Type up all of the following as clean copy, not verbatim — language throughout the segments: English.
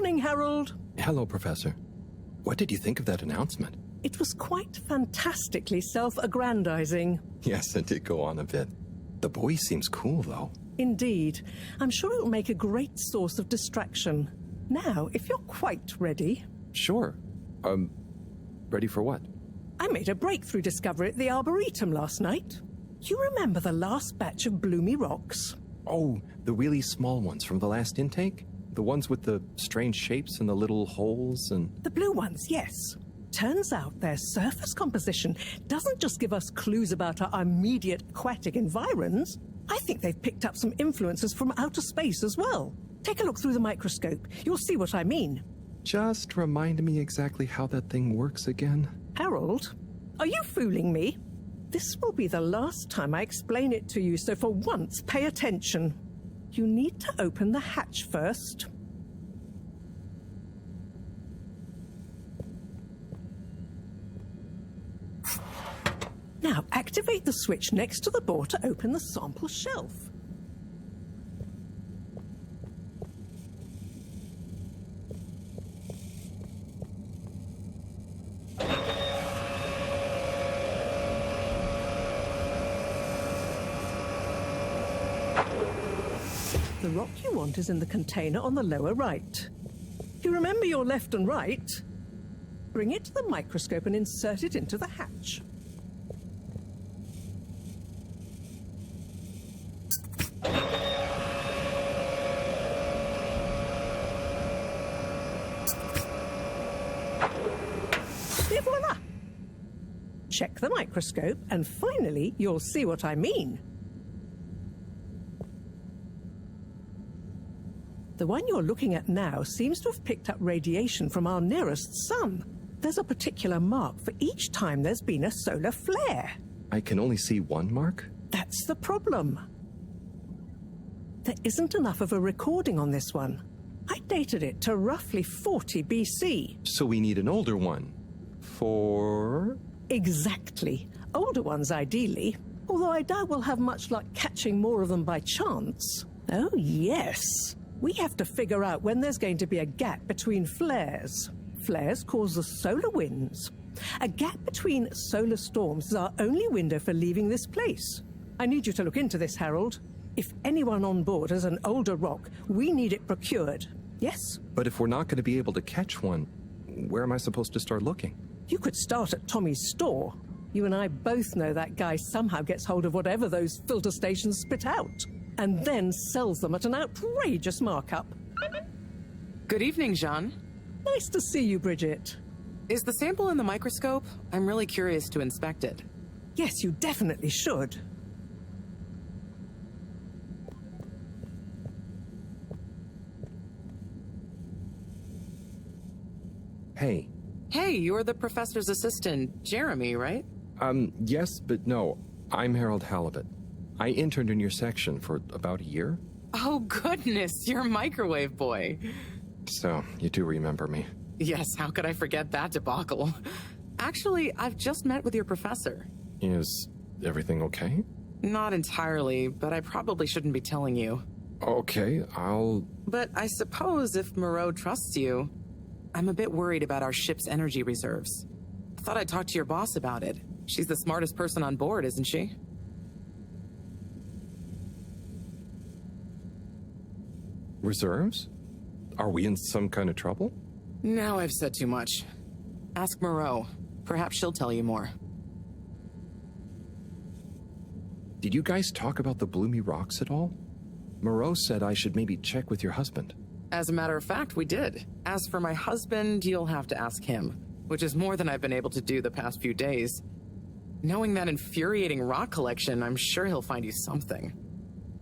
Morning, Harold. Hello, Professor. What did you think of that announcement? It was quite fantastically self-aggrandizing. Yes, it did go on a bit. The buoy seems cool, though. Indeed. I'm sure it'll make a great source of distraction. Now, if you're quite ready... Sure. Ready for what? I made a breakthrough discovery at the Arboretum last night. You remember the last batch of bloomy rocks? Oh, the really small ones from the last intake? The ones with the strange shapes and the little holes and... The blue ones, yes. Turns out their surface composition doesn't just give us clues about our immediate aquatic environs. I think they've picked up some influences from outer space as well. Take a look through the microscope. You'll see what I mean. Just remind me exactly how that thing works again. Harold, are you fooling me? This will be the last time I explain it to you, so for once, pay attention. You need to open the hatch first. Now, activate the switch next to the bore to open the sample shelf. The rock you want is in the container on the lower right. You remember your left and right? Bring it to the microscope and insert it into the hatch. Et voila! Check the microscope, and finally, you'll see what I mean. The one you're looking at now seems to have picked up radiation from our nearest sun. There's a particular mark for each time there's been a solar flare. I can only see one mark? That's the problem. There isn't enough of a recording on this one. I dated it to roughly 40 BC. So we need an older one. For... Exactly. Older ones, ideally. Although I doubt we'll have much luck catching more of them by chance. Oh, yes. We have to figure out when there's going to be a gap between flares. Flares cause the solar winds. A gap between solar storms is our only window for leaving this place. I need you to look into this, Harold. If anyone on board has an older rock, we need it procured. Yes? But if we're not going to be able to catch one, where am I supposed to start looking? You could start at Tommy's store. You and I both know that guy somehow gets hold of whatever those filter stations spit out, and then sells them at an outrageous markup. Good evening, Jean. Nice to see you, Bridget. Is the sample in the microscope? I'm really curious to inspect it. Yes, you definitely should. Hey. Hey, you're the professor's assistant, Jeremy, right? Yes, but no. I'm Harold Halibut. I interned in your section for about a year. Oh, goodness, you're microwave boy. So, you do remember me. Yes, how could I forget that debacle? Actually, I've just met with your professor. Is everything okay? Not entirely, but I probably shouldn't be telling you. Okay, But I suppose if Moreau trusts you, I'm a bit worried about our ship's energy reserves. I thought I'd talk to your boss about it. She's the smartest person on board, isn't she? Reserves? Are we in some kind of trouble? Now I've said too much. Ask Moreau. Perhaps she'll tell you more. Did you guys talk about the bloomy rocks at all? Moreau said I should maybe check with your husband. As a matter of fact, we did. As for my husband, you'll have to ask him, which is more than I've been able to do the past few days. Knowing that infuriating rock collection, I'm sure he'll find you something.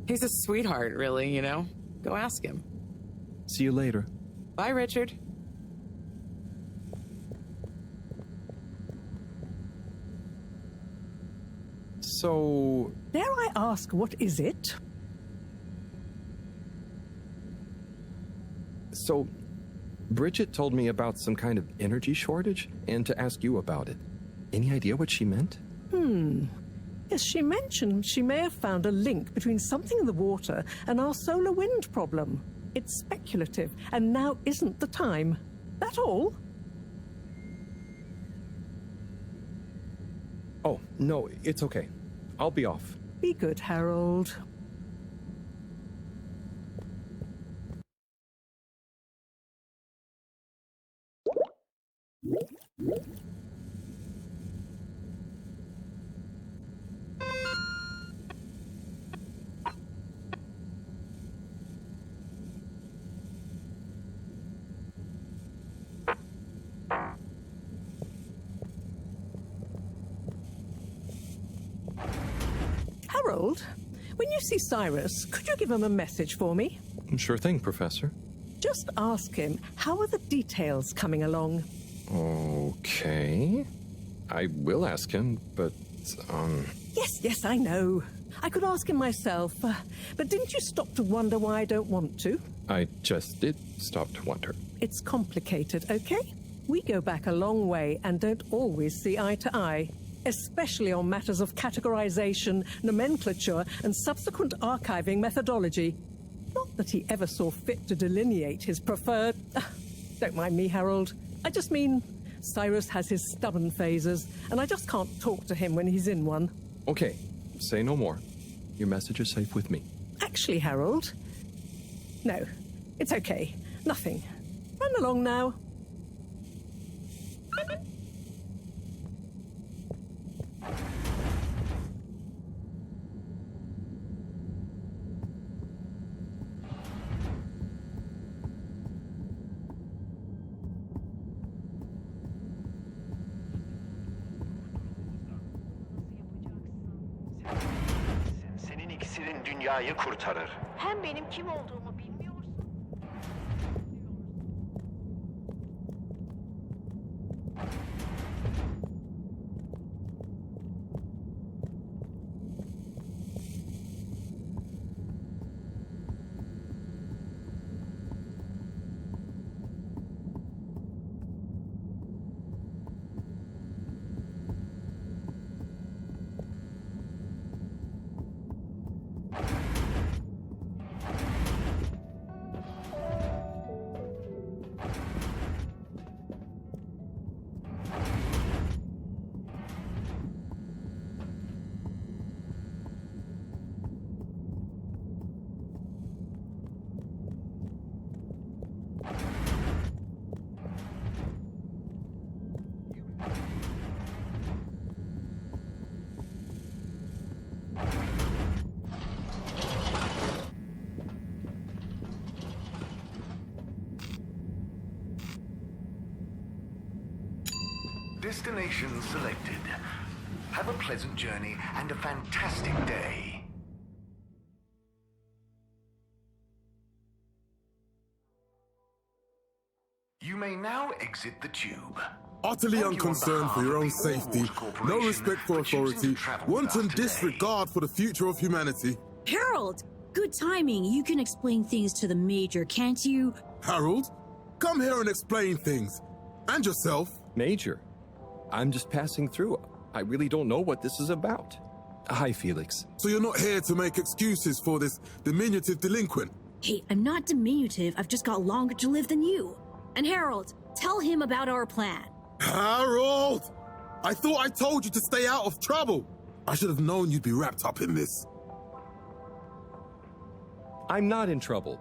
He's a sweetheart, really, you know? Go ask him. See you later. Bye, Richard. So... Dare I ask, what is it? So, Bridget told me about some kind of energy shortage and to ask you about it. Any idea what she meant? Yes, she mentioned she may have found a link between something in the water and our solar wind problem. It's speculative, and now isn't the time. That all? Oh, no, it's okay. I'll be off. Be good, Harold. Harold, when you see Cyrus, could you give him a message for me? Sure thing, Professor. Just ask him, how are the details coming along? Okay. I will ask him, but, Yes, I know. I could ask him myself, but didn't you stop to wonder why I don't want to? I just did stop to wonder. It's complicated, okay? We go back a long way and don't always see eye to eye, especially on matters of categorization, nomenclature, and subsequent archiving methodology. Not that he ever saw fit to delineate his preferred... Don't mind me, Harold. I just mean, Cyrus has his stubborn phases, and I just can't talk to him when he's in one. Okay, say no more. Your message is safe with me. Actually, Harold... No, it's okay. Nothing. Run along now. Senin iksirin dünyayı kurtarır. Hem benim kim olduğumu bilmiyorsun. Destination selected. Have a pleasant journey and a fantastic day. You may now exit the tube. Utterly unconcerned for your own safety, no respect for authority, wanton disregard for the future of humanity. Harold! Good timing. You can explain things to the Major, can't you? Harold, come here and explain things. And yourself. Major, I'm just passing through. I really don't know what this is about. Hi, Felix. So you're not here to make excuses for this diminutive delinquent? Hey, I'm not diminutive. I've just got longer to live than you. And Harold, tell him about our plan. Harold! I thought I told you to stay out of trouble. I should have known you'd be wrapped up in this. I'm not in trouble.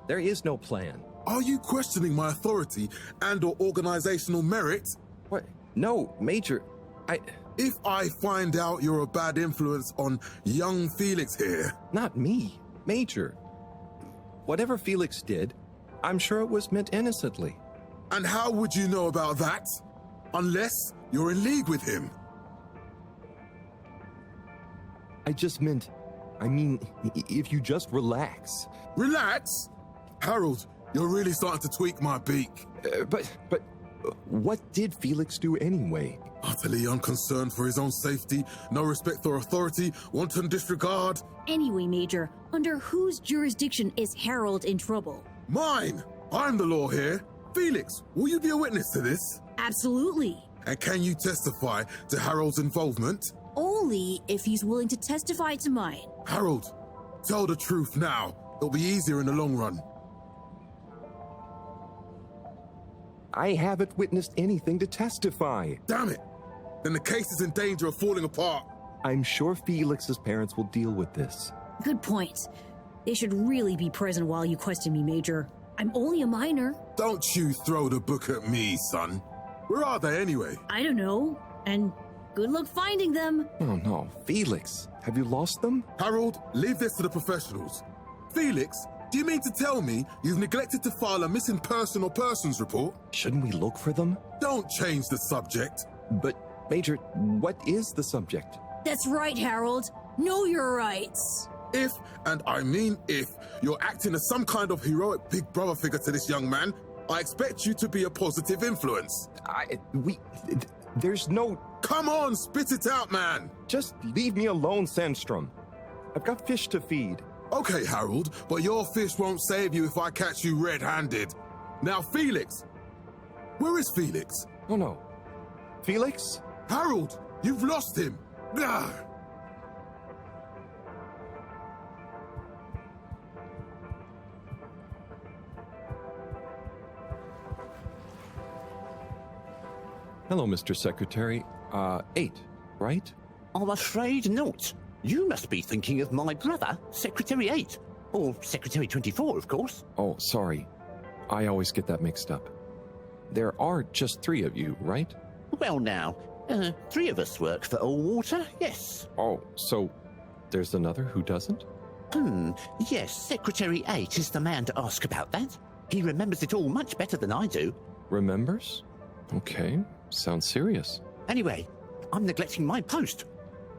There is no plan. Are you questioning my authority and/or organizational merit? What? No, Major. If I find out you're a bad influence on young Felix here... Not me, Major. Whatever Felix did, I'm sure it was meant innocently. And how would you know about that? Unless you're in league with him. I mean, if you just relax. Relax? Harold, you're really starting to tweak my beak. But what did Felix do anyway? Utterly unconcerned for his own safety, no respect for authority, wanton disregard. Anyway, Major, under whose jurisdiction is Harold in trouble? Mine! I'm the law here. Felix, will you be a witness to this? Absolutely. And can you testify to Harold's involvement? Only if he's willing to testify to mine. Harold, tell the truth now. It'll be easier in the long run. I haven't witnessed anything to testify. Damn it! Then the case is in danger of falling apart. I'm sure Felix's parents will deal with this. Good point. They should really be present while you question me, Major. I'm only a minor. Don't you throw the book at me, son. Where are they anyway? I don't know. And good luck finding them. Oh no, Felix, have you lost them? Harold, leave this to the professionals. Felix, do you mean to tell me you've neglected to file a missing person or persons report? Shouldn't we look for them? Don't change the subject. But, Major, what is the subject? That's right, Harold. Know your rights. If, and I mean if, you're acting as some kind of heroic big brother figure to this young man, I expect you to be a positive influence. There's no... Come on, spit it out, man! Just leave me alone, Sandstrom. I've got fish to feed. Okay, Harold, but your fish won't save you if I catch you red-handed. Now, Felix! Where is Felix? Oh no. Felix? Harold, you've lost him! Gah! Hello, Mr. Secretary. 8, right? I'm afraid not. You must be thinking of my brother, Secretary 8. Or Secretary 24, of course. Oh, sorry. I always get that mixed up. There are just 3 of you, right? Well now, 3 of us work for Allwater, yes. Oh, so there's another who doesn't? Yes, Secretary 8 is the man to ask about that. He remembers it all much better than I do. Remembers? Okay, sounds serious. Anyway, I'm neglecting my post.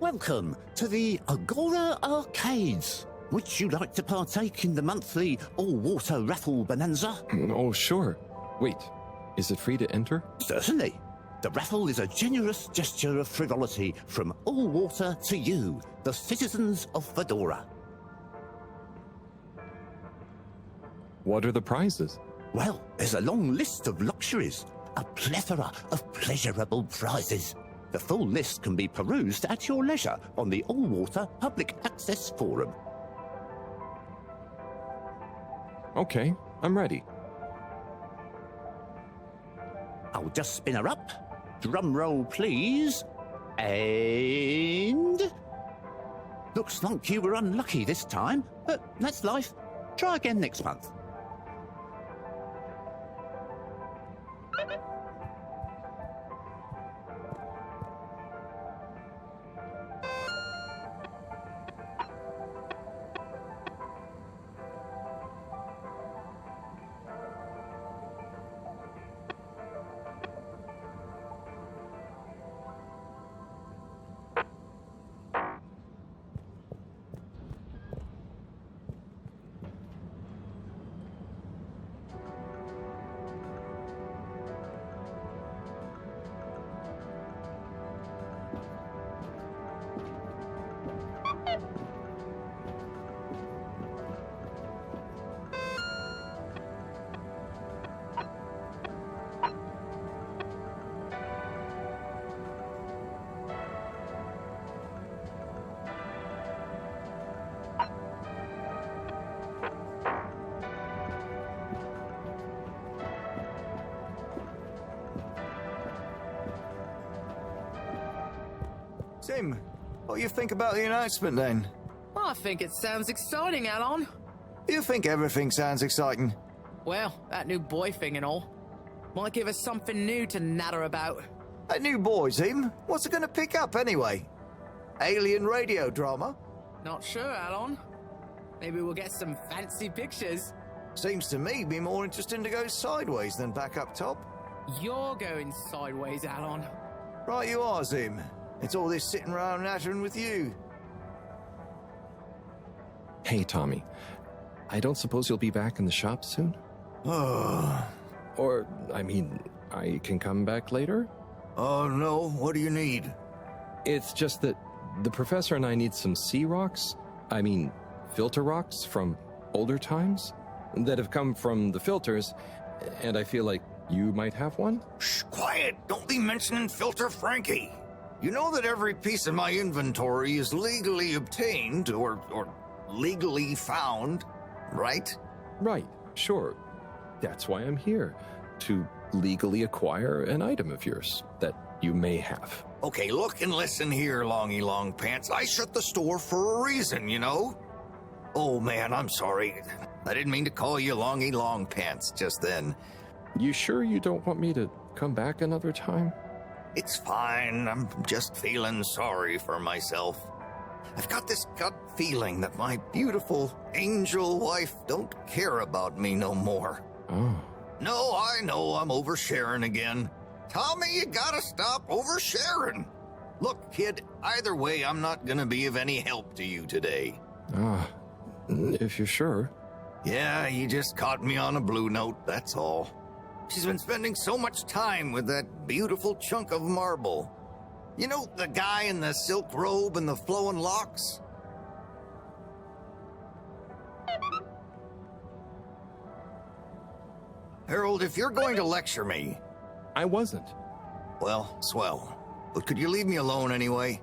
Welcome to the Agora Arcades. Would you like to partake in the monthly all-water raffle bonanza? Oh, sure. Wait, is it free to enter? Certainly. The raffle is a generous gesture of frivolity from Allwater to you, the citizens of Fedora. What are the prizes? Well, there's a long list of luxuries, a plethora of pleasurable prizes. The full list can be perused at your leisure on the Allwater Public Access Forum. Okay, I'm ready. I'll just spin her up. Drum roll, please. And... Looks like you were unlucky this time, but that's life. Try again next month. Tim, what do you think about the announcement then? I think it sounds exciting, Alon. You think everything sounds exciting? Well, that new boy thing and all. Might give us something new to natter about. That new boy, Tim, what's it gonna pick up anyway? Alien radio drama? Not sure, Alon. Maybe we'll get some fancy pictures. Seems to me be more interesting to go sideways than back up top. You're going sideways, Alon. Right you are, Zim. It's all this sitting around nattering with you. Hey, Tommy. I don't suppose you'll be back in the shop soon? Oh. Or, I mean, I can come back later? Oh no, what do you need? It's just that the professor and I need some sea rocks. I mean, filter rocks from older times that have come from the filters, and I feel like you might have one? Shh, quiet. Don't be mentioning Filter Frankie. You know that every piece of my inventory is legally obtained or legally found, right? Right, sure. That's why I'm here. To legally acquire an item of yours that you may have. Okay, look and listen here, Longy Long Pants. I shut the store for a reason, you know? Oh man, I'm sorry. I didn't mean to call you Longy Long Pants just then. You sure you don't want me to come back another time? It's fine. I'm just feeling sorry for myself. I've got this gut feeling that my beautiful angel wife don't care about me no more. Oh. No, I know I'm oversharing again. Tommy, you gotta stop oversharing. Look, kid, either way, I'm not gonna be of any help to you today. Ah, if you're sure. Yeah, you just caught me on a blue note, that's all. She's been spending so much time with that beautiful chunk of marble. You know, the guy in the silk robe and the flowing locks? Harold, if you're going to lecture me... I wasn't. Well, swell. But could you leave me alone anyway?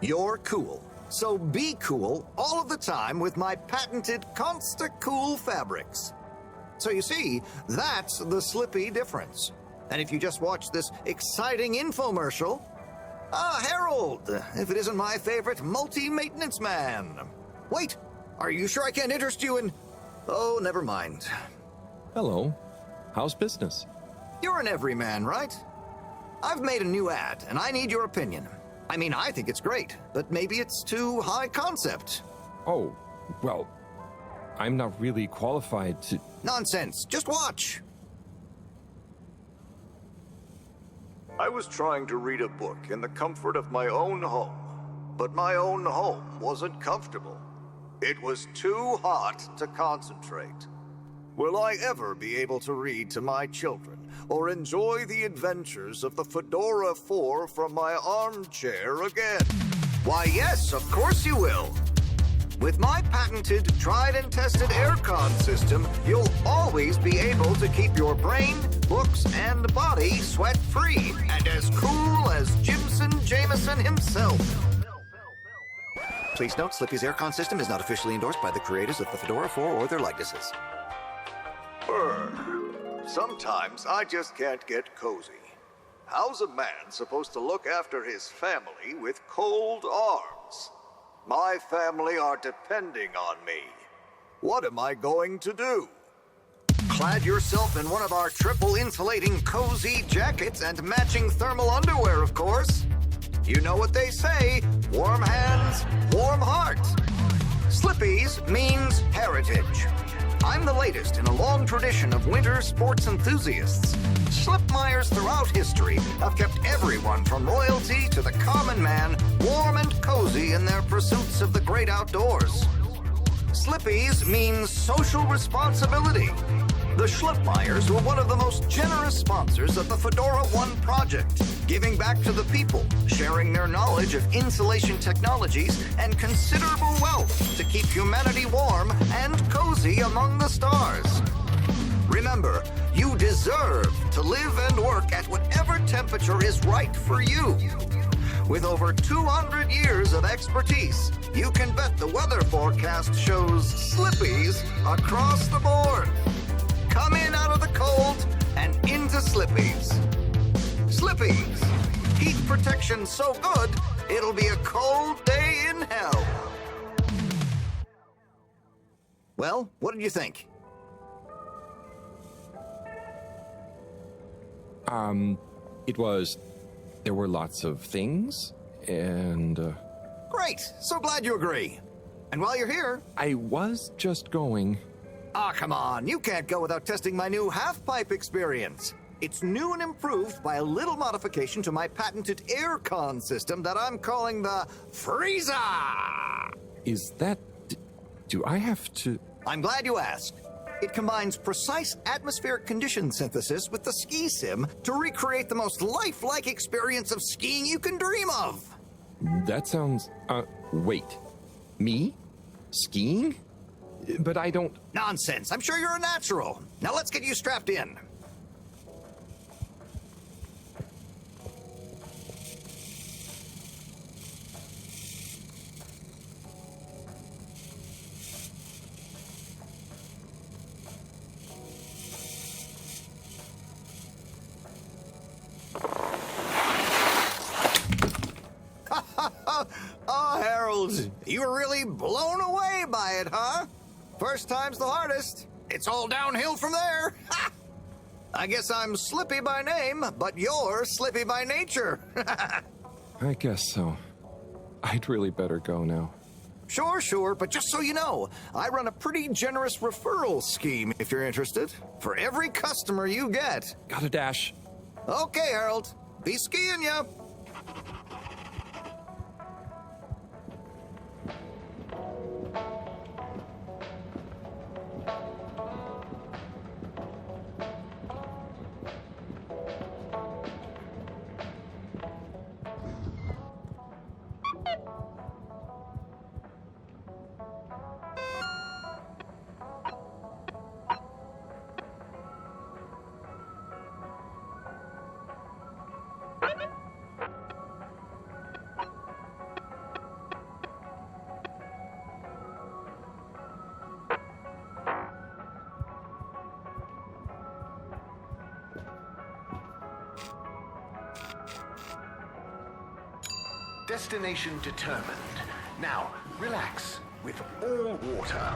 You're cool. So be cool all of the time with my patented Consta-Cool fabrics. So you see, that's the Slippy difference. And if you just watch this exciting infomercial... Ah, Harold, if it isn't my favorite multi-maintenance man. Wait, are you sure I can't interest you in... Oh, never mind. Hello. How's business? You're an everyman, right? I've made a new ad, and I need your opinion. I mean, I think it's great, but maybe it's too high concept. Oh, well, I'm not really qualified to... Nonsense. Just watch. I was trying to read a book in the comfort of my own home, but my own home wasn't comfortable. It was too hot to concentrate. Will I ever be able to read to my children or enjoy the adventures of the Fedora 4 from my armchair again? Why, yes, of course you will. With my patented, tried and tested aircon system, you'll always be able to keep your brain, books, and body sweat-free and as cool as Jimson Jameson himself. Please note, Slippy's aircon system is not officially endorsed by the creators of the Fedora 4 or their likenesses. Sometimes I just can't get cozy. How's a man supposed to look after his family with cold arms? My family are depending on me. What am I going to do? Clad yourself in one of our triple insulating cozy jackets and matching thermal underwear, of course. You know what they say, warm hands, warm heart. Slippy's means heritage. I'm the latest in a long tradition of winter sports enthusiasts. Schlipmeyers throughout history have kept everyone from royalty to the common man warm and cozy in their pursuits of the great outdoors. Slippy's means social responsibility. The Schlipmeyers were one of the most generous sponsors of the Fedora 1 project, giving back to the people, sharing their knowledge of insulation technologies and considerable wealth to keep humanity warm and cozy among the stars. Remember, you deserve to live and work at whatever temperature is right for you. With over 200 years of expertise, you can bet the weather forecast shows Slippies across the board. Come in out of the cold and into Slippies. Slippies. Heat protection so good, it'll be a cold day in hell. Well, what did you think? There were lots of things, and... Great! So glad you agree. And while you're here... I was just going... Ah, come on. You can't go without testing my new half-pipe experience. It's new and improved by a little modification to my patented aircon system that I'm calling the Freezer! Is that... Do I have to... I'm glad you asked. It combines precise atmospheric condition synthesis with the ski sim to recreate the most lifelike experience of skiing you can dream of. That sounds... wait. Me? Skiing? But I don't... Nonsense. I'm sure you're a natural. Now let's get you strapped in. Oh, Harold, you were really blown away by it, huh? First time's the hardest. It's all downhill from there. Ha! I guess I'm Slippy by name, but you're Slippy by nature. I guess so. I'd really better go now. Sure, but just so you know, I run a pretty generous referral scheme if you're interested. For every customer you get. Gotta dash. Okay, Harold. Be skiing ya. Destination determined. Now, relax with all water.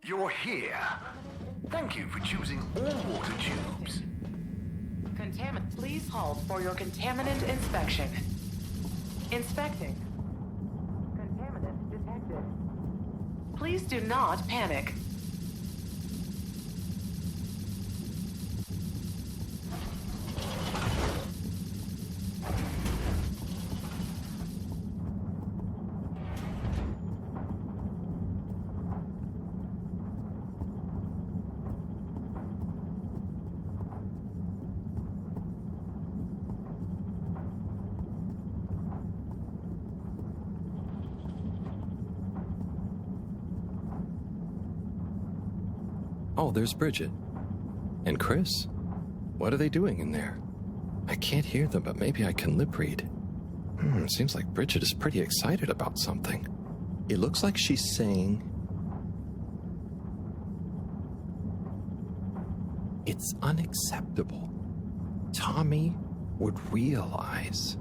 You're here. Thank you for choosing all water tubes. Contaminant. Please halt for your contaminant inspection. Inspecting. Contaminant detected. Please do not panic. Oh, there's Bridget. And Chris. What are they doing in there? I can't hear them, but maybe I can lip read. Seems like Bridget is pretty excited about something. It looks like she's saying... It's unacceptable. Tommy would realize...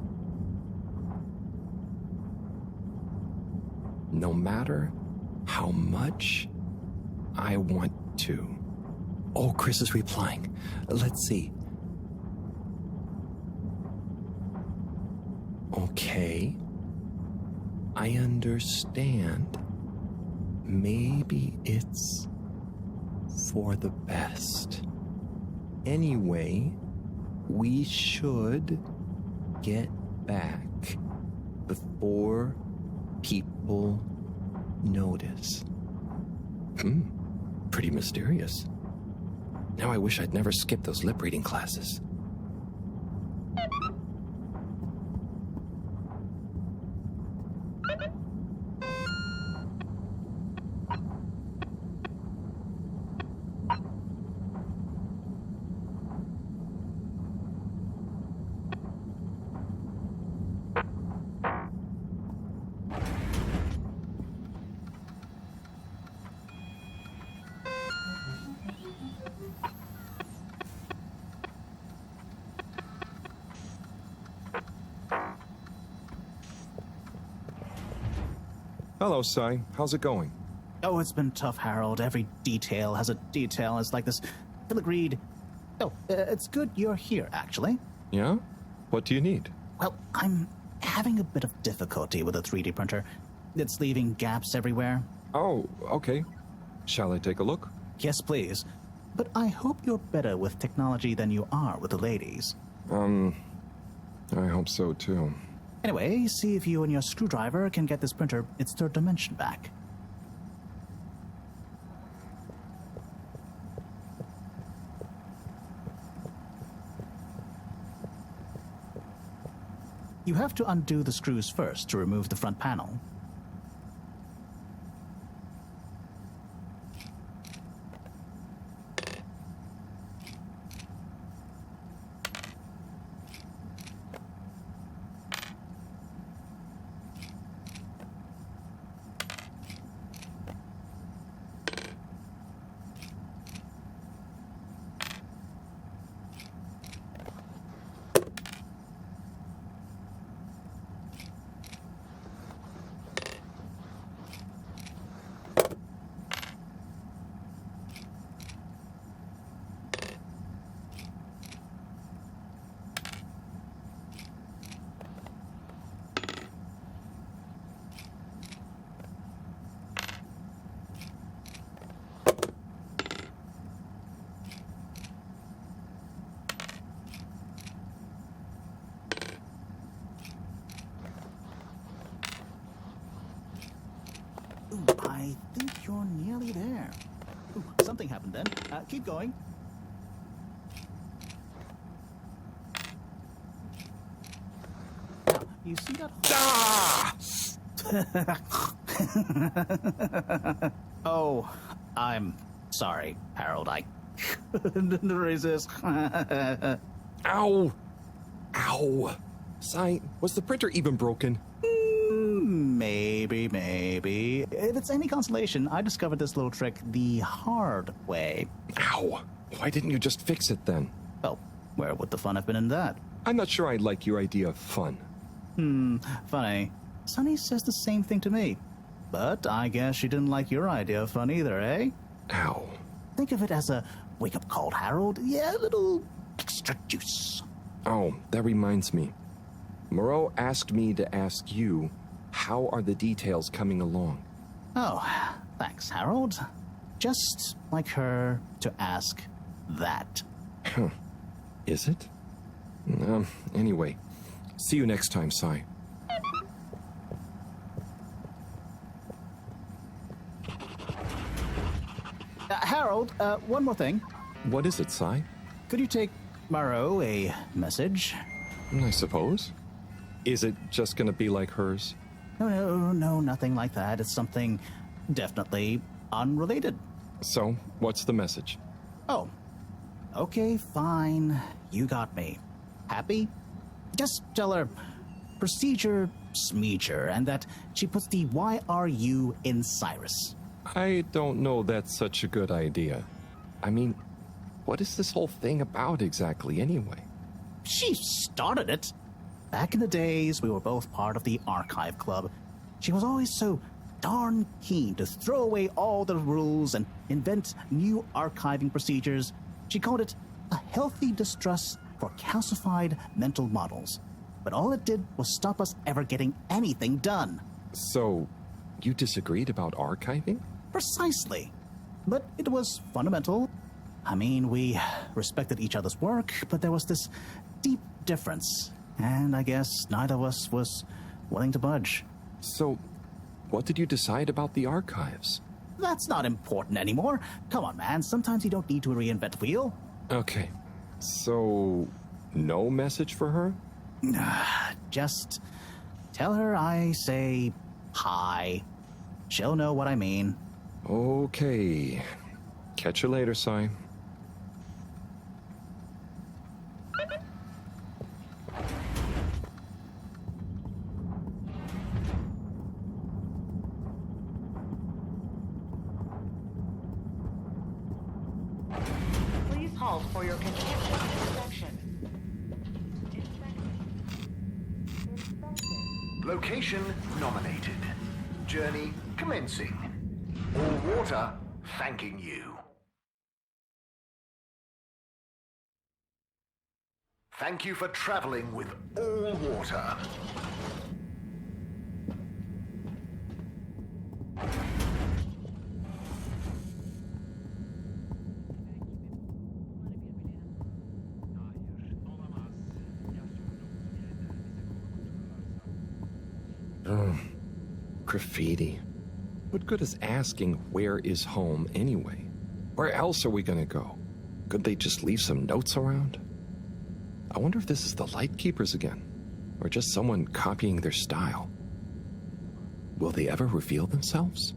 No matter how much I want to. Oh, Chris is replying. Let's see. Okay. I understand. Maybe it's for the best. Anyway, we should get back before people notice. Pretty mysterious. Now I wish I'd never skipped those lip reading classes. Hello, Sai. How's it going? Oh, it's been tough, Harold. Every detail has a detail. It's like this filigree. Oh, it's good you're here, actually. Yeah? What do you need? Well, I'm having a bit of difficulty with a 3D printer. It's leaving gaps everywhere. Oh, okay. Shall I take a look? Yes, please. But I hope you're better with technology than you are with the ladies. I hope so, too. Anyway, see if you and your screwdriver can get this printer its third dimension back. You have to undo the screws first to remove the front panel. Ooh, I think you're nearly there. Ooh, something happened then. Keep going. Now, you see that hole? Oh, I'm sorry, Harold. I couldn't resist. Ow! Ow! Sai, was the printer even broken? Maybe. If it's any consolation, I discovered this little trick the hard way. Ow! Why didn't you just fix it then? Well, where would the fun have been in that? I'm not sure I like your idea of fun. Funny. Sunny says the same thing to me. But I guess she didn't like your idea of fun either, eh? Ow. Think of it as a wake-up call, Harold. Yeah, a little extra juice. Oh, that reminds me. Moreau asked me to ask you, how are the details coming along? Oh, thanks, Harold. Just like her to ask that. Huh. Is it? Anyway, see you next time, Sai. Harold, one more thing. What is it, Sai? Could you take Moreau a message? I suppose. Is it just gonna be like hers? No, nothing like that. It's something definitely unrelated. So, what's the message? Oh, okay, fine. You got me. Happy? Just tell her procedure smeeger and that she puts the YRU in Cyrus. I don't know that's such a good idea. I mean, what is this whole thing about exactly anyway? She started it. Back in the days, we were both part of the Archive Club. She was always so darn keen to throw away all the rules and invent new archiving procedures. She called it a healthy distrust for calcified mental models. But all it did was stop us ever getting anything done. So, you disagreed about archiving? Precisely. But it was fundamental. I mean, we respected each other's work, but there was this deep difference. And I guess neither of us was willing to budge. So, what did you decide about the archives? That's not important anymore. Come on, man. Sometimes you don't need to reinvent the wheel. Okay. So, no message for her? Just tell her I say hi. She'll know what I mean. Okay. Catch you later, Sai. Please halt for your continued inspection. Location nominated. Journey commencing. All water thanking you. Thank you for traveling with all water. Graffiti. What good is asking where is home anyway? Where else are we gonna go? Could they just leave some notes around? I wonder if this is the Lightkeepers again, or just someone copying their style. Will they ever reveal themselves?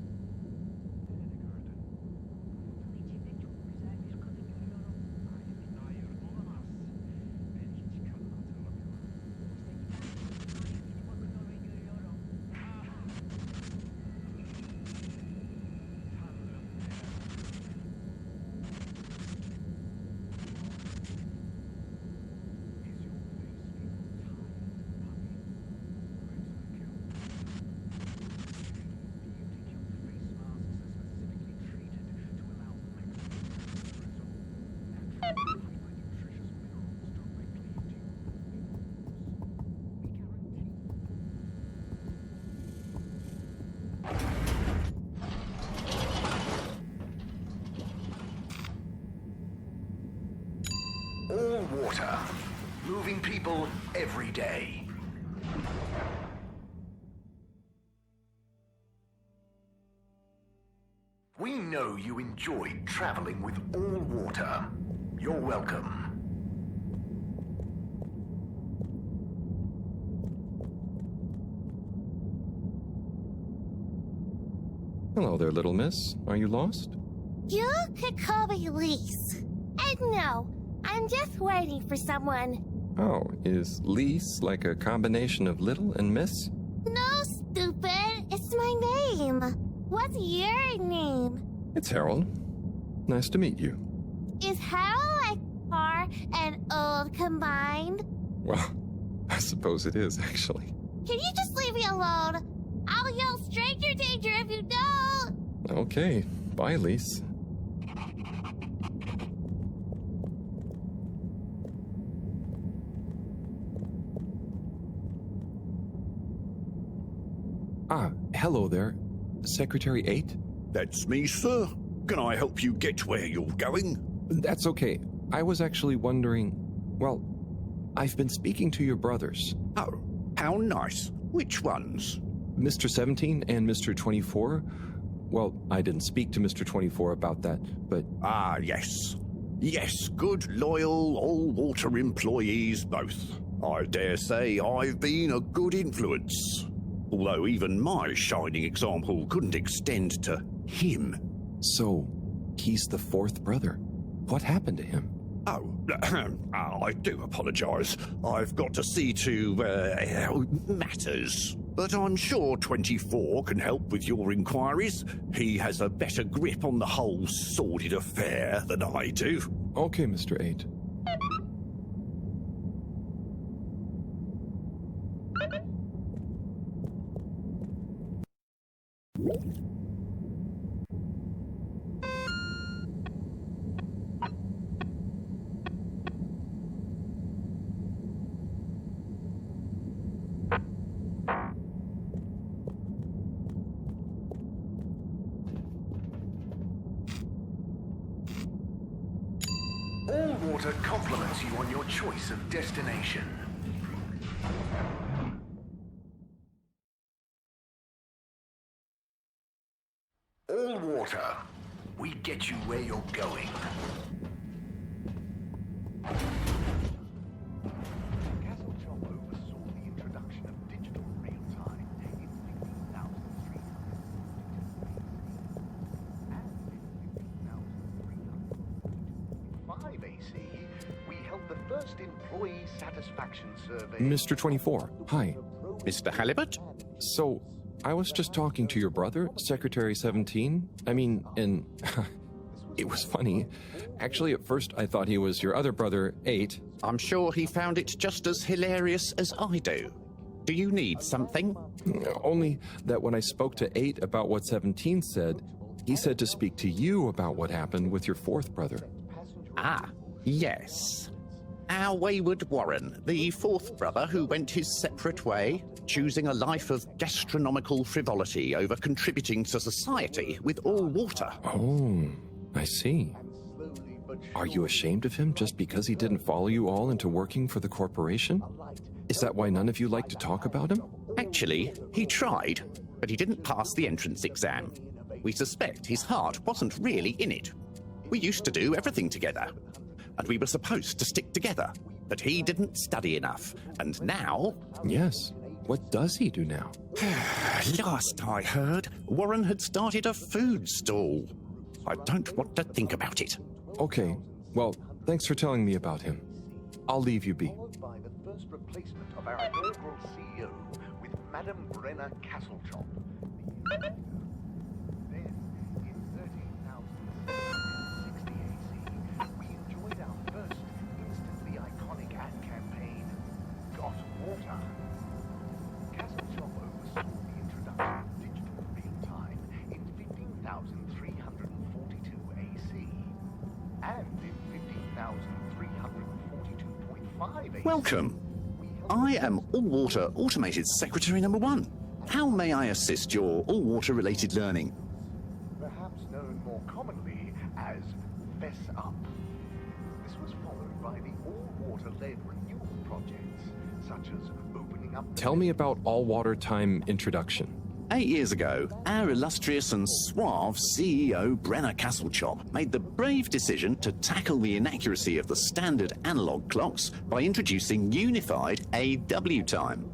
All water. Moving people every day. We know you enjoyed traveling with all water. You're welcome. Hello there, little miss. Are you lost? You could call me Lise. And no, I'm just waiting for someone. Oh, is Lise like a combination of little and miss? No, stupid. It's my name. What's your name? It's Harold. Nice to meet you. Is Harold like far and old combined? Well, I suppose it is, actually. Can you just leave me alone? I'll yell stranger danger if you don't. Okay, bye, Lise. Hello there. Secretary 8? That's me, sir. Can I help you get where you're going? That's okay. I was actually wondering... Well, I've been speaking to your brothers. Oh, how nice. Which ones? Mr. 17 and Mr. 24. Well, I didn't speak to Mr. 24 about that, but... Ah, yes. Yes, good, loyal, all-water employees both. I dare say I've been a good influence. Although even my shining example couldn't extend to him. So, he's the fourth brother. What happened to him? Oh, I do apologize. I've got to see to, matters. But I'm sure 24 can help with your inquiries. He has a better grip on the whole sordid affair than I do. Okay, Mr. 8. All water compliments you on your choice of destination. All water. We get you where you're going. First employee satisfaction survey. Mr. 24, hi. Mr. Halibut? So, I was just talking to your brother, Secretary 17. I mean, and it was funny. Actually, at first I thought he was your other brother, 8. I'm sure he found it just as hilarious as I do. Do you need something? Only that when I spoke to 8 about what 17 said, he said to speak to you about what happened with your fourth brother. Ah, yes. Our wayward Warren, the fourth brother who went his separate way, choosing a life of gastronomical frivolity over contributing to society with all water. Oh, I see. Are you ashamed of him just because he didn't follow you all into working for the corporation? Is that why none of you like to talk about him? Actually, he tried, but he didn't pass the entrance exam. We suspect his heart wasn't really in it. We used to do everything together, and we were supposed to stick together, but he didn't study enough, and now... Yes. What does he do now? Last I heard, Warren had started a food stall. I don't want to think about it. Okay, well, thanks for telling me about him. I'll leave you be. By the first replacement of our inaugural CEO with Madame Brenner Castlechop. Then, in 13,660 AC, we enjoyed our first instantly iconic ad campaign, Got Water. Castlechop oversaw the introduction of digital real-time in 15,342 AC, and in 15,342.5 AC. Welcome. I am All-Water Automated Secretary number 1. How may I assist your all-water related learning? Perhaps known more commonly as Fess Up. This was followed by the all-water-led renewal projects, such as opening up... Tell me about all-water time introduction. 8 years ago, our illustrious and suave CEO Brenner Castlechop made the brave decision to tackle the inaccuracy of the standard analog clocks by introducing unified AW time.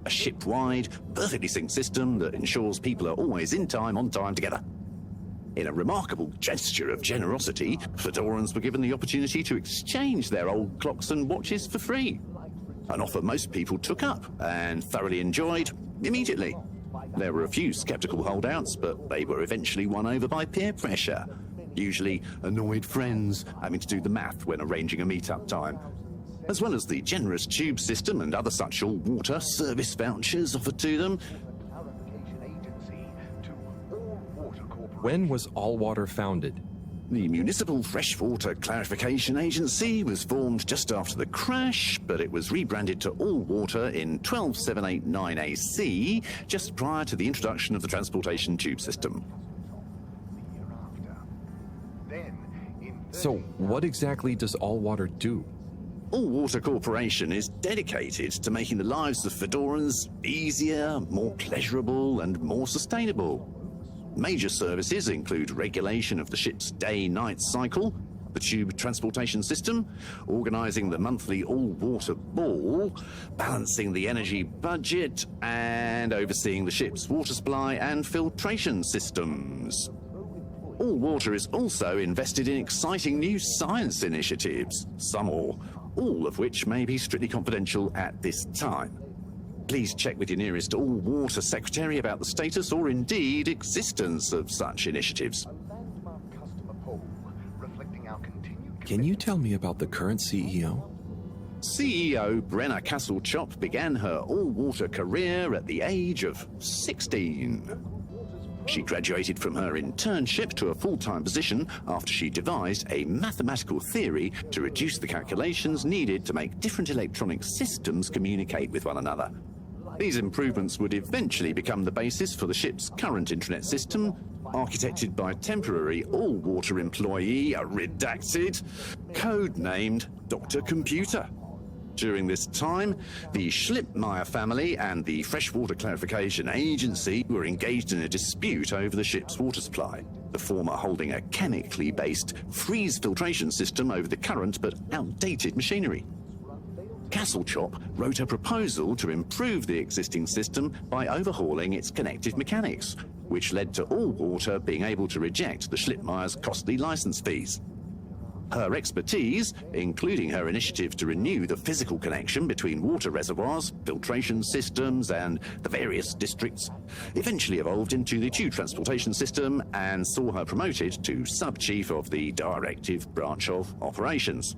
A ship-wide, perfectly synced system that ensures people are always in time, on time together. In a remarkable gesture of generosity, Fedorans were given the opportunity to exchange their old clocks and watches for free. An offer most people took up and thoroughly enjoyed immediately. There were a few skeptical holdouts, but they were eventually won over by peer pressure. Usually annoyed friends having to do the math when arranging a meet-up time. As well as the generous tube system and other such all-water service vouchers offered to them. When was All-Water founded? The Municipal Freshwater Clarification Agency was formed just after the crash, but it was rebranded to All-Water in 12789 AC, just prior to the introduction of the transportation tube system. So, what exactly does All-Water do? All-Water Corporation is dedicated to making the lives of Fedorans easier, more pleasurable, and more sustainable. Major services include regulation of the ship's day-night cycle, the tube transportation system, organising the monthly all-water ball, balancing the energy budget, and overseeing the ship's water supply and filtration systems. All-Water is also invested in exciting new science initiatives, some or all of which may be strictly confidential at this time. Please check with your nearest all-water secretary about the status or indeed existence of such initiatives. Can you tell me about the current CEO? CEO Brenner Castlechop began her all-water career at the age of 16. She graduated from her internship to a full-time position after she devised a mathematical theory to reduce the calculations needed to make different electronic systems communicate with one another. These improvements would eventually become the basis for the ship's current intranet system, architected by temporary all-water employee, redacted, codenamed Dr. Computer. During this time, the Schlippmeyer family and the Freshwater Clarification Agency were engaged in a dispute over the ship's water supply, the former holding a chemically based freeze filtration system over the current but outdated machinery. Castlechop wrote a proposal to improve the existing system by overhauling its connected mechanics, which led to All-Water being able to reject the Schlippmeyer's costly license fees. Her expertise, including her initiative to renew the physical connection between water reservoirs, filtration systems, and the various districts, eventually evolved into the tube transportation system and saw her promoted to sub-chief of the directive branch of operations.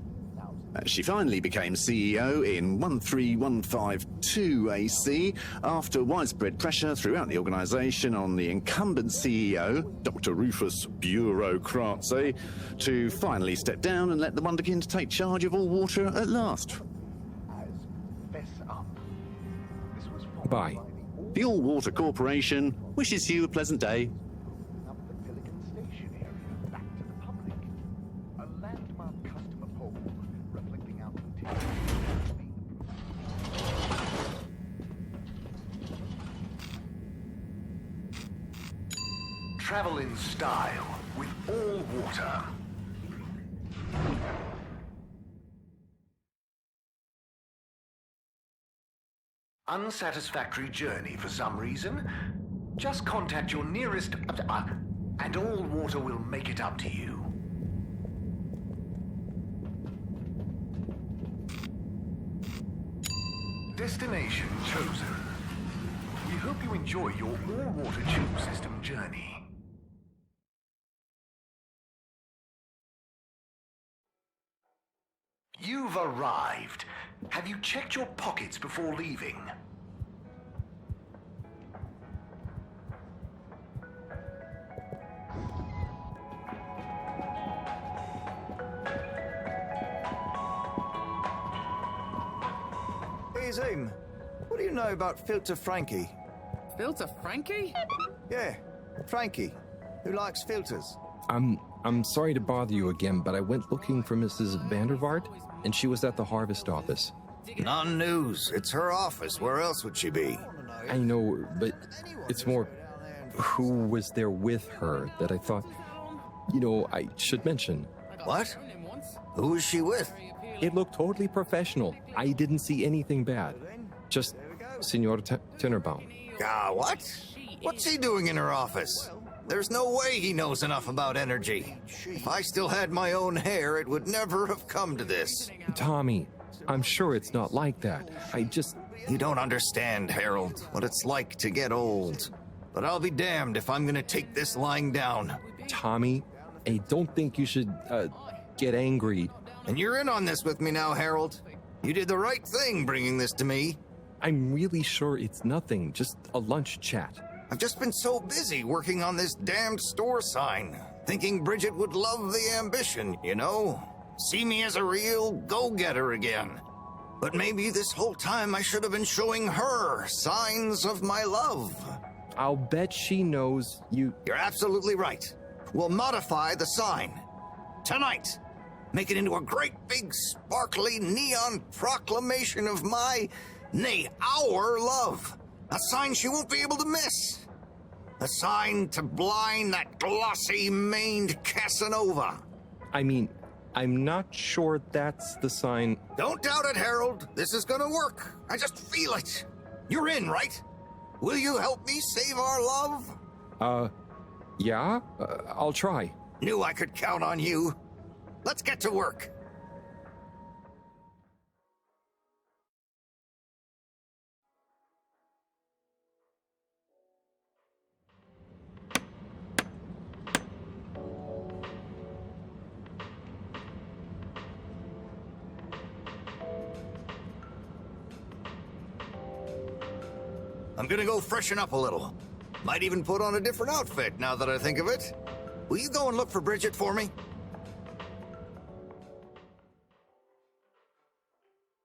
She finally became CEO in 13152 AC after widespread pressure throughout the organisation on the incumbent CEO, Dr. Rufus Bureaucratze, to finally step down and let the wonderkin to take charge of All-Water at last. Bye. The All-Water Corporation wishes you a pleasant day. Travel in style with all water. Unsatisfactory journey for some reason? Just contact your nearest... and all water will make it up to you. Destination chosen. We hope you enjoy your all-water tube system journey. You've arrived. Have you checked your pockets before leaving? Hey, Zoom. What do you know about Filter Frankie? Filter Frankie? Yeah, Frankie, who likes filters. I'm sorry to bother you again, but I went looking for Mrs. Vandervaart, and she was at the harvest office. Non-news. It's her office. Where else would she be? I know, but it's more who was there with her that I thought, I should mention. What? Who was she with? It looked totally professional. I didn't see anything bad. Just Senor Tinnerbaum. What? What's he doing in her office? There's no way he knows enough about energy. If I still had my own hair, it would never have come to this. Tommy, I'm sure it's not like that. You don't understand, Harold, what it's like to get old. But I'll be damned if I'm gonna take this lying down. Tommy, I don't think you should, get angry. And you're in on this with me now, Harold. You did the right thing bringing this to me. I'm really sure it's nothing, just a lunch chat. I've just been so busy working on this damned store sign, thinking Bridget would love the ambition, See me as a real go-getter again. But maybe this whole time I should have been showing her signs of my love. I'll bet she knows you... You're absolutely right. We'll modify the sign. Tonight. Make it into a great big sparkly neon proclamation of our love. A sign she won't be able to miss. A sign to blind that glossy-maned Casanova. I'm not sure that's the sign. Don't doubt it, Harold. This is gonna work. I just feel it. You're in, right? Will you help me save our love? Yeah? I'll try. Knew I could count on you. Let's get to work. I'm gonna go freshen up a little. Might even put on a different outfit now that I think of it. Will you go and look for Bridget for me?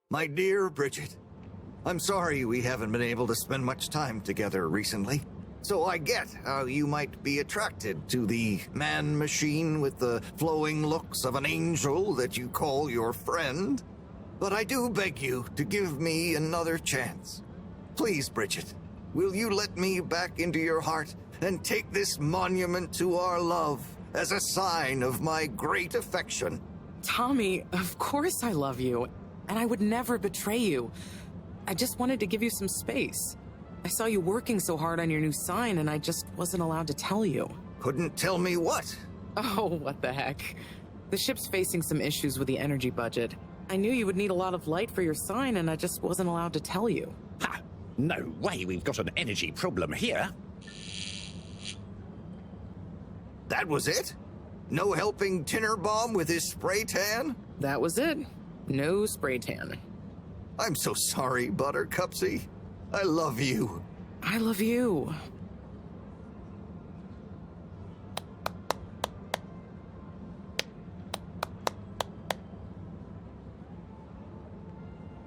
My dear Bridget, I'm sorry we haven't been able to spend much time together recently. So I get how you might be attracted to the man-machine with the flowing looks of an angel that you call your friend. But I do beg you to give me another chance. Please, Bridget, will you let me back into your heart and take this monument to our love as a sign of my great affection? Tommy, of course I love you, and I would never betray you. I just wanted to give you some space. I saw you working so hard on your new sign, and I just wasn't allowed to tell you. Couldn't tell me what? Oh, what the heck. The ship's facing some issues with the energy budget. I knew you would need a lot of light for your sign, and I just wasn't allowed to tell you. Ha! No way we've got an energy problem here. That was it? No helping Tinnerbaum with his spray tan? That was it. No spray tan. I'm so sorry, Buttercupsy. I love you. I love you.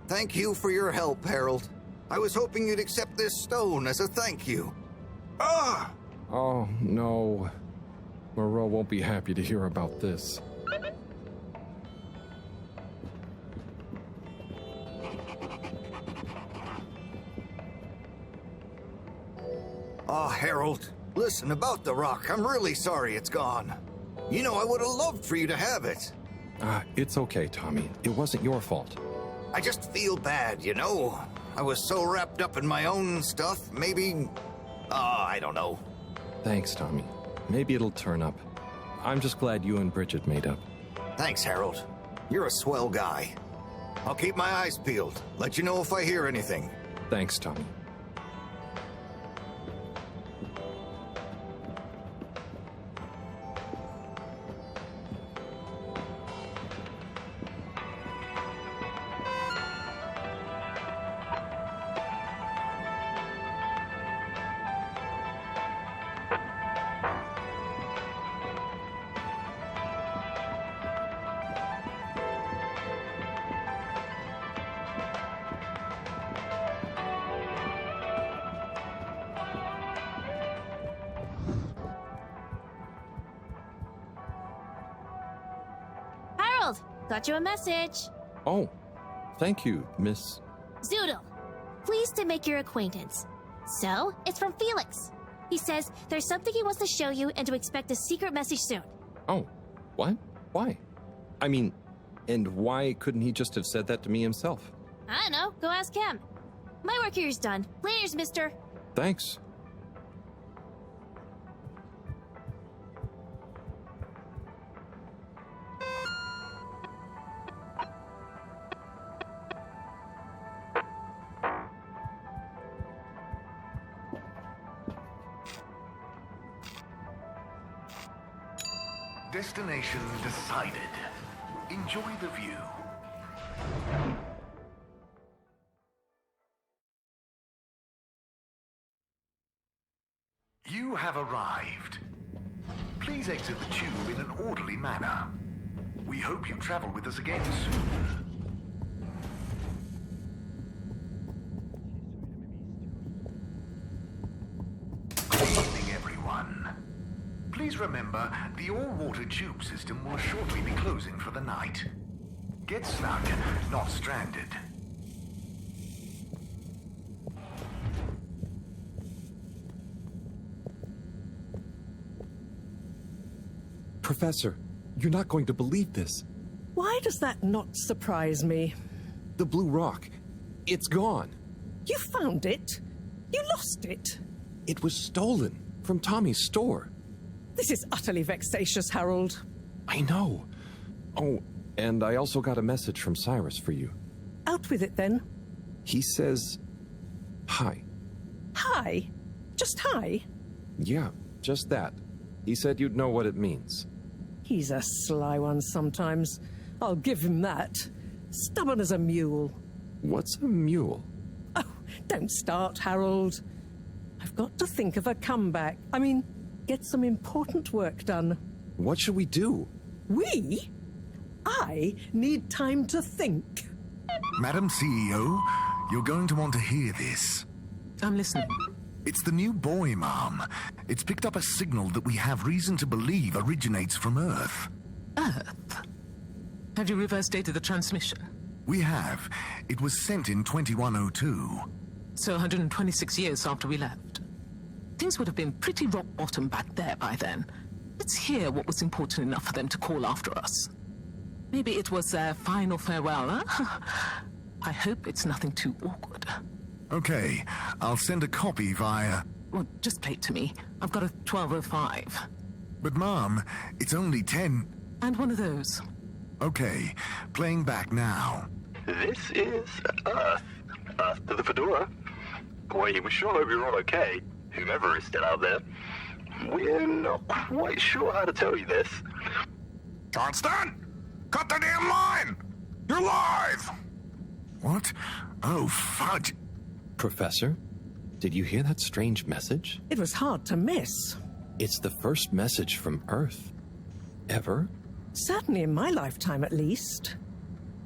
Thank you for your help, Harold. I was hoping you'd accept this stone as a thank you. Ah! Oh, no. Moreau won't be happy to hear about this. Ah, Harold, Listen, about the rock, I'm really sorry it's gone. You know, I would have loved for you to have it. It's okay, Tommy. It wasn't your fault. I just feel bad, you know? I was so wrapped up in my own stuff, maybe... I don't know. Thanks, Tommy. Maybe it'll turn up. I'm just glad you and Bridget made up. Thanks, Harold. You're a swell guy. I'll keep my eyes peeled. Let you know if I hear anything. Thanks, Tommy. Got you a message. Oh, thank you, Miss... Zoodle. Pleased to make your acquaintance. So, it's from Felix. He says there's something he wants to show you and to expect a secret message soon. Oh, what? Why? I mean, and why couldn't he just have said that to me himself? I don't know. Go ask him. My work here's done. Laters, mister. Thanks. Destination decided. Enjoy the view. You have arrived. Please exit the tube in an orderly manner. We hope you travel with us again soon. Please remember, the all-water tube system will shortly be closing for the night. Get snug, not stranded. Professor, you're not going to believe this. Why does that not surprise me? The blue rock. It's gone. You found it? You lost it? It was stolen from Tommy's store. This is utterly vexatious, Harold. I know. Oh, and I also got a message from Cyrus for you. Out with it, then. He says, hi. Hi? Just hi? Yeah, just that. He said you'd know what it means. He's a sly one sometimes. I'll give him that. Stubborn as a mule. What's a mule? Oh, don't start, Harold. I've got to think of a comeback. I mean, get some important work done. What should we do? We? I need time to think. Madam CEO, you're going to want to hear this. I'm listening. It's the new buoy, Mom. It's picked up a signal that we have reason to believe originates from Earth. Earth? Have you reverse dated the transmission? We have. It was sent in 2102. So 126 years after we left. Things would have been pretty rock bottom back there by then. Let's hear what was important enough for them to call after us. Maybe it was their final farewell, huh? I hope it's nothing too awkward. Okay, I'll send a copy via... Well, just play it to me. I've got a 1205. But Mom, it's only 10... And one of those. Okay, playing back now. This is Earth. Earth to the Fedora. We sure hope you're all okay, whomever is still out there. We're not quite sure how to tell you this. Johnston! Cut the damn line! You're live! What? Oh, fudge. Professor, did you hear that strange message? It was hard to miss. It's the first message from Earth. Ever? Certainly in my lifetime, at least.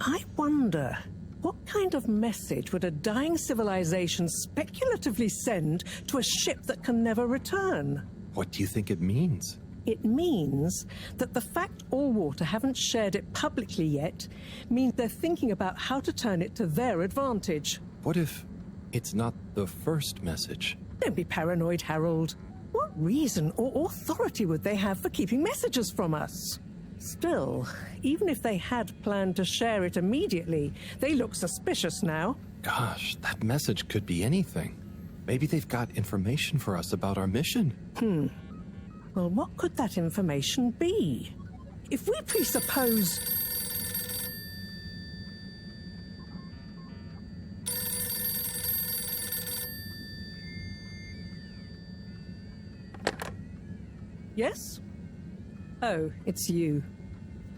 I wonder, what kind of message would a dying civilization speculatively send to a ship that can never return? What do you think it means? It means that the fact Allwater haven't shared it publicly yet means they're thinking about how to turn it to their advantage. What if it's not the first message? Don't be paranoid, Harold. What reason or authority would they have for keeping messages from us? Still, even if they had planned to share it immediately, they look suspicious now. Gosh, that message could be anything. Maybe they've got information for us about our mission. Well, what could that information be? If we presuppose... Yes? Oh, it's you.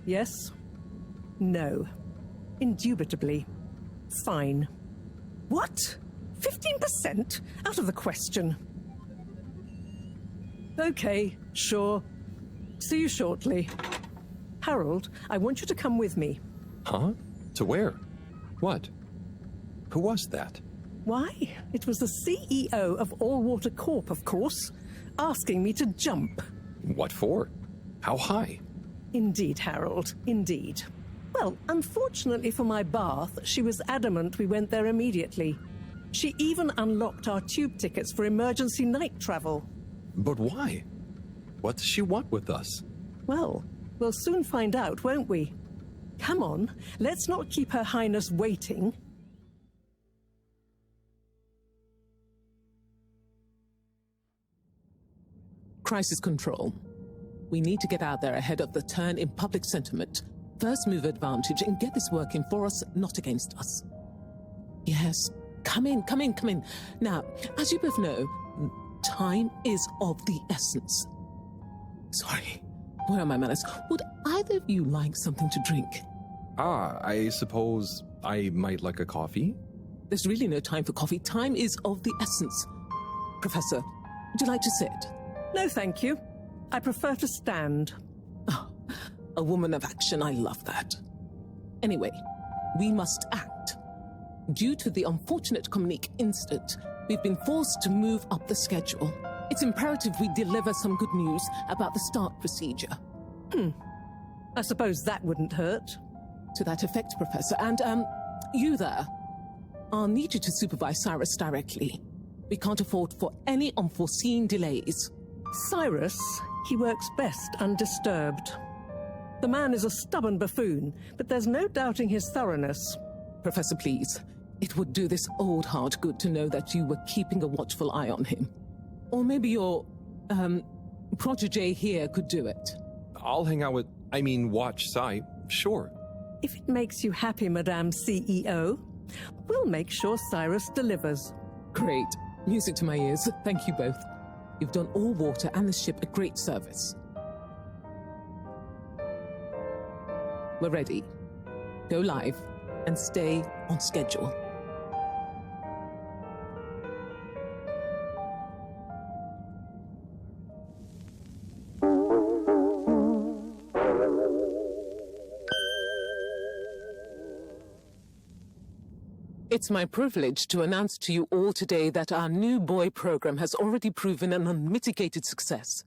Yes? No. Indubitably. Fine. What? 15%? Out of the question. Okay, sure. See you shortly. Harold, I want you to come with me. Huh? To where? What? Who was that? Why? It was the CEO of All Water Corp, of course, asking me to jump. What for? How high? Indeed, Harold, indeed. Well, unfortunately for my bath, she was adamant we went there immediately. She even unlocked our tube tickets for emergency night travel. But why? What does she want with us? Well, we'll soon find out, won't we? Come on, let's not keep Her Highness waiting. Crisis control. We need to get out there ahead of the turn in public sentiment. First move advantage and get this working for us, not against us. Yes, come in. Now, as you both know, time is of the essence. Sorry, where are my manners? Would either of you like something to drink? I suppose I might like a coffee? There's really no time for coffee. Time is of the essence. Professor, would you like to sit? No, thank you. I prefer to stand. Oh, a woman of action, I love that. Anyway, we must act. Due to the unfortunate Communique incident, we've been forced to move up the schedule. It's imperative we deliver some good news about the start procedure. I suppose that wouldn't hurt. To that effect, Professor. And, you there. I'll need you to supervise Cyrus directly. We can't afford for any unforeseen delays. Cyrus, he works best undisturbed. The man is a stubborn buffoon, but there's no doubting his thoroughness. Professor, please. It would do this old heart good to know that you were keeping a watchful eye on him. Or maybe your, protege here could do it. I'll hang out with, watch Cy, sure. If it makes you happy, Madame CEO, we'll make sure Cyrus delivers. Great. Music to my ears. Thank you both. You've done All Water and the ship a great service. We're ready. Go live and stay on schedule. It's my privilege to announce to you all today that our new boy program has already proven an unmitigated success.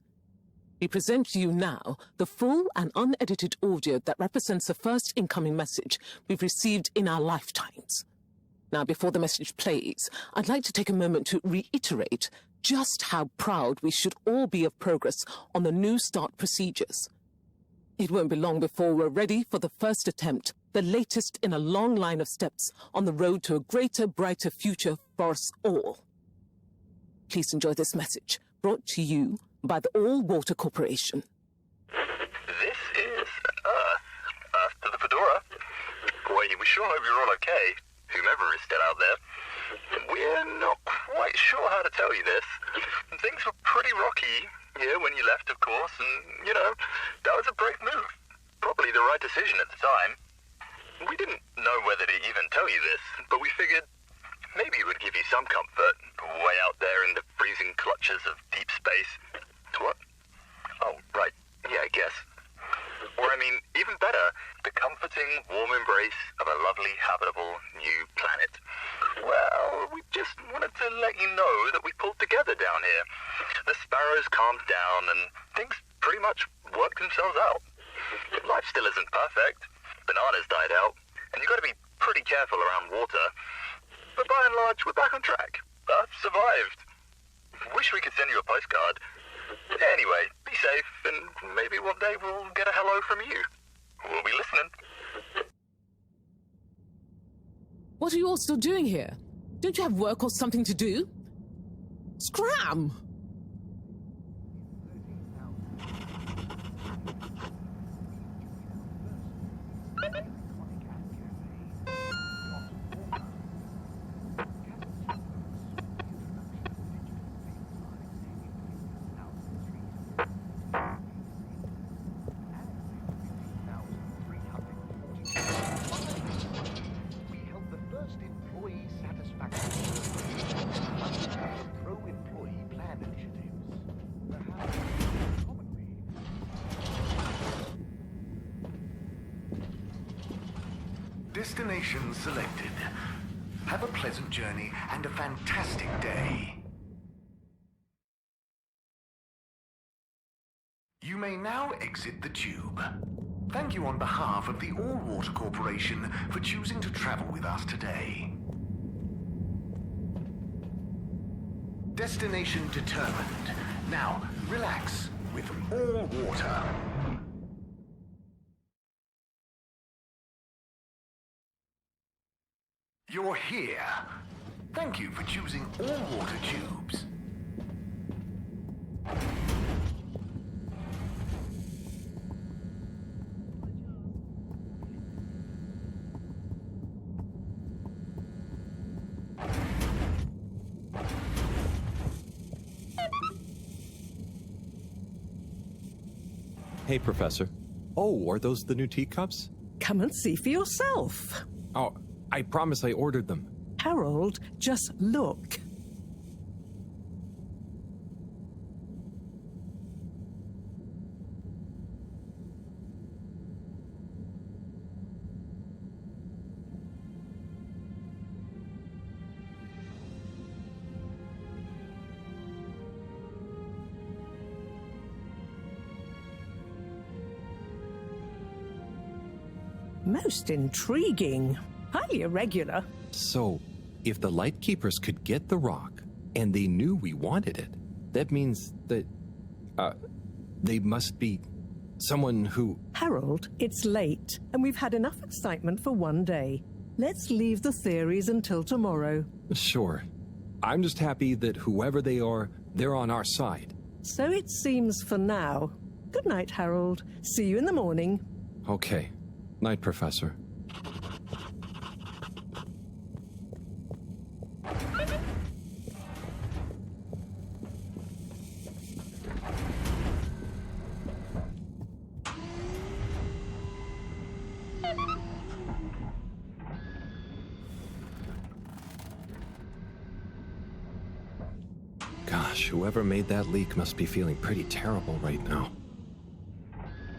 We present to you now the full and unedited audio that represents the first incoming message we've received in our lifetimes. Now, before the message plays, I'd like to take a moment to reiterate just how proud we should all be of progress on the new start procedures. It won't be long before we're ready for the first attempt, the latest in a long line of steps on the road to a greater, brighter future for us all. Please enjoy this message, brought to you by the All Water Corporation. This is Earth to the Fedora. We sure hope you're all okay, whomever is still out there. We're not quite sure how to tell you this. Things were pretty rocky here when you left, of course, and, that was a brave move. Probably the right decision at the time. We didn't know whether to even tell you this, but we figured maybe it would give you some comfort, way out there in the freezing clutches of deep space. What? Oh, right. Yeah, I guess. Or, even better, the comforting, warm embrace of a lovely, habitable new planet. Well, we just wanted to let you know that we pulled together down here. The sparrows calmed down, and things pretty much worked themselves out. Life still isn't perfect. Bananas died out, and you've got to be pretty careful around water. But by and large, we're back on track. Earth survived. Wish we could send you a postcard. Anyway, be safe, and maybe one day we'll get a hello from you. We'll be listening. What are you all still doing here? Don't you have work or something to do? Scram! Destination selected. Have a pleasant journey and a fantastic day. You may now exit the tube. Thank you on behalf of the All-Water Corporation for choosing to travel with us today. Destination determined. Now, relax with All-Water. You're here. Thank you for choosing all-water tubes. Hey, Professor. Oh, are those the new teacups? Come and see for yourself. Oh, I promise I ordered them. Harold, just look. Most intriguing. Highly irregular. So, if the Lightkeepers could get the rock, and they knew we wanted it, that means that, they must be someone who... Harold, it's late, and we've had enough excitement for one day. Let's leave the theories until tomorrow. Sure. I'm just happy that whoever they are, they're on our side. So it seems for now. Good night, Harold. See you in the morning. Okay. Night, Professor. Gosh, whoever made that leak must be feeling pretty terrible right now.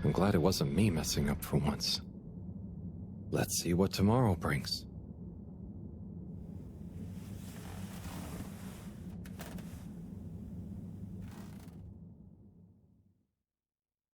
I'm glad it wasn't me messing up for once. Let's see what tomorrow brings.